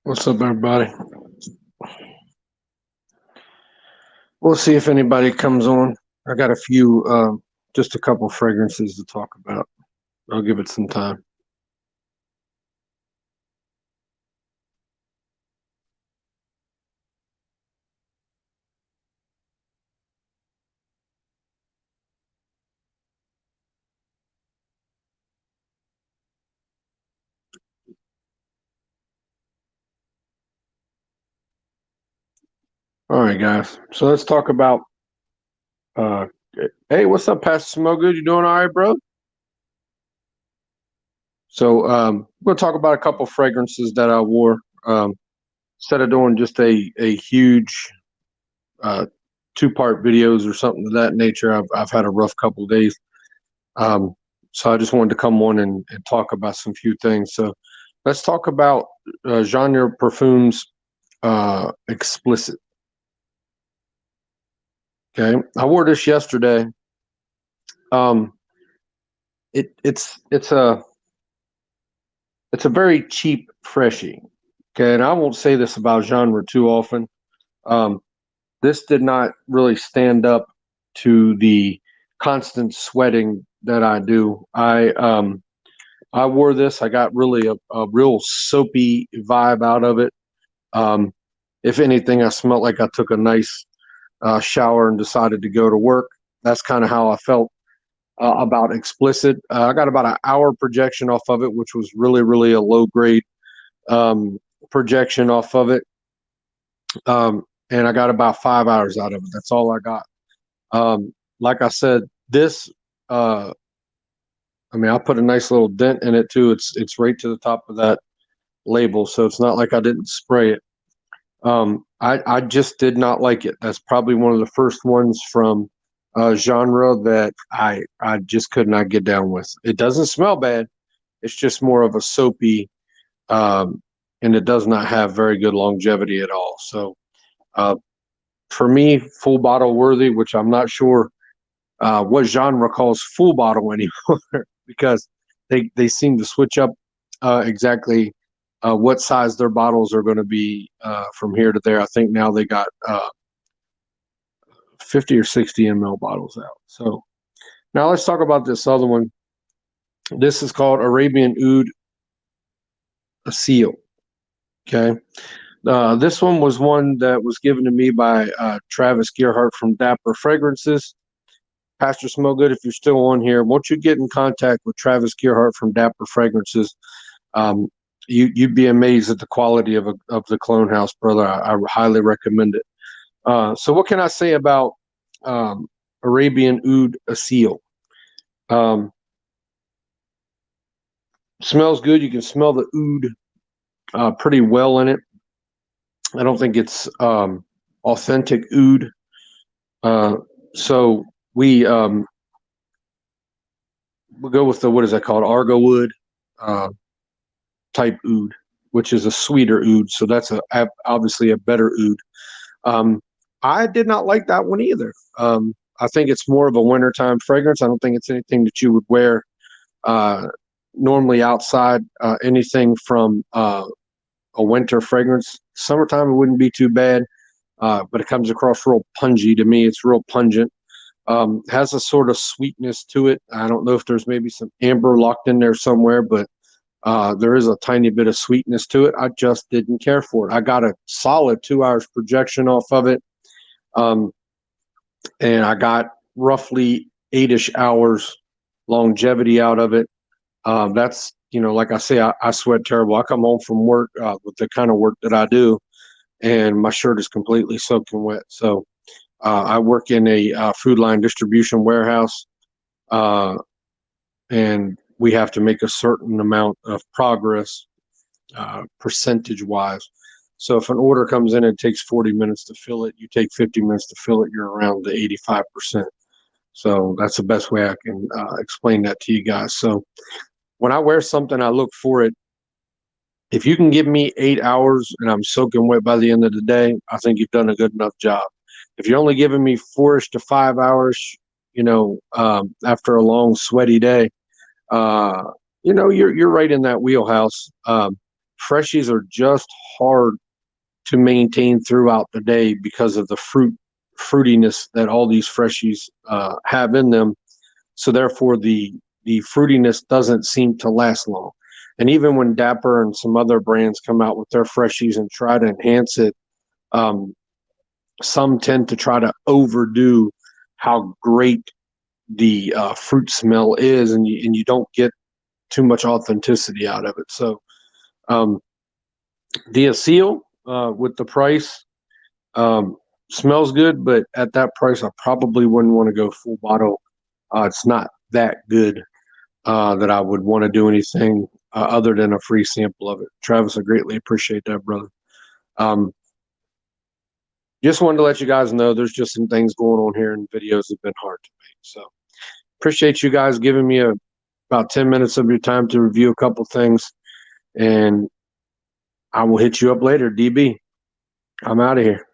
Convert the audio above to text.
What's up, everybody? We'll see if anybody comes on. I got just a couple fragrances to talk about. I'll give it some time. All right, guys. So let's talk about. Uh, hey, what's up, Pastor Smellgood? You doing all right, bro? So we'll talk about a couple fragrances that I wore. Instead of doing just a huge uh, two-part videos or something of that nature, I've had a rough couple of days. Um, so I just wanted to come on and talk about some few things. So let's talk about genre perfumes explicit. Okay, I wore this yesterday. Um, it's a very cheap freshie. Okay, and I won't say this about genre too often. Um, this did not really stand up to the constant sweating that I do. I wore this. I got really a real soapy vibe out of it. Um, if anything, I smelled like I took a nice shower and decided to go to work. That's kind of how I felt about explicit. I got about an hour projection off of it, which was really a low grade projection off of it. And I got about 5 hours out of it. That's all I got. Like I said, this, I put a nice little dent in it too. It's right to the top of that label, so it's not like I didn't spray it. I just did not like it. That's probably one of the first ones from genre that I just could not get down with. It doesn't smell bad. It's just more of a soapy, um, and it does not have very good longevity at all. So uh, for me, full bottle worthy, which I'm not sure what genre calls full bottle anymore because they seem to switch up exactly what size their bottles are going to be from here to there. I think now they got 50 or 60 ml bottles out. So now let's talk about this other one. This is called Arabian Oud Asil. Okay. This one was one that was given to me by Travis Gearhart from Dapper Fragrances. Pastor Smellgood, if you're still on here, won't you get in contact with Travis Gearhart from Dapper Fragrances? Um, you'd be amazed at the quality of the Clone House, brother. I highly recommend it. So what can I say about Arabian Oud Asil? Um, smells good. You can smell the oud pretty well in it. I don't think it's authentic oud. So we go with the, what is that called? Argo wood uh, type oud, which is a sweeter oud. So that's obviously a better oud. I did not like that one either. I think it's more of a wintertime fragrance. I don't think it's anything that you would wear uh, normally outside. Anything from a winter fragrance. Summertime, it wouldn't be too bad, but it comes across real pungy to me. It's real pungent. Has a sort of sweetness to it. I don't know if there's maybe some amber locked in there somewhere, but there is a tiny bit of sweetness to it. I just didn't care for it. I got a solid 2 hours projection off of it. And I got roughly 8-ish hours longevity out of it. That's, like I say, I sweat terrible. I come home from work with the kind of work that I do, and my shirt is completely soaking wet. So I work in a food line distribution warehouse, and we have to make a certain amount of progress percentage wise. So if an order comes in and it takes 40 minutes to fill it, you take 50 minutes to fill it, you're around the 85%. So that's the best way I can explain that to you guys. So when I wear something, I look for it. If you can give me 8 hours and I'm soaking wet by the end of the day, I think you've done a good enough job. If you're only giving me 4-ish to 5 hours, after a long sweaty day, you're right in that wheelhouse. freshies are just hard to maintain throughout the day because of the fruitiness that all these freshies have in them. So therefore, the fruitiness doesn't seem to last long. And even when Dapper and some other brands come out with their freshies and try to enhance it, some tend to try to overdo how great the fruit smell is, and you don't get too much authenticity out of it. So the Asil with the price smells good, but at that price, I probably wouldn't want to go full bottle. It's not that good that I would want to do anything other than a free sample of it. Travis, I greatly appreciate that, brother. Just wanted to let you guys know there's just some things going on here, and videos have been hard to make. So appreciate you guys giving me about 10 minutes of your time to review a couple things, and I will hit you up later. DB, I'm out of here.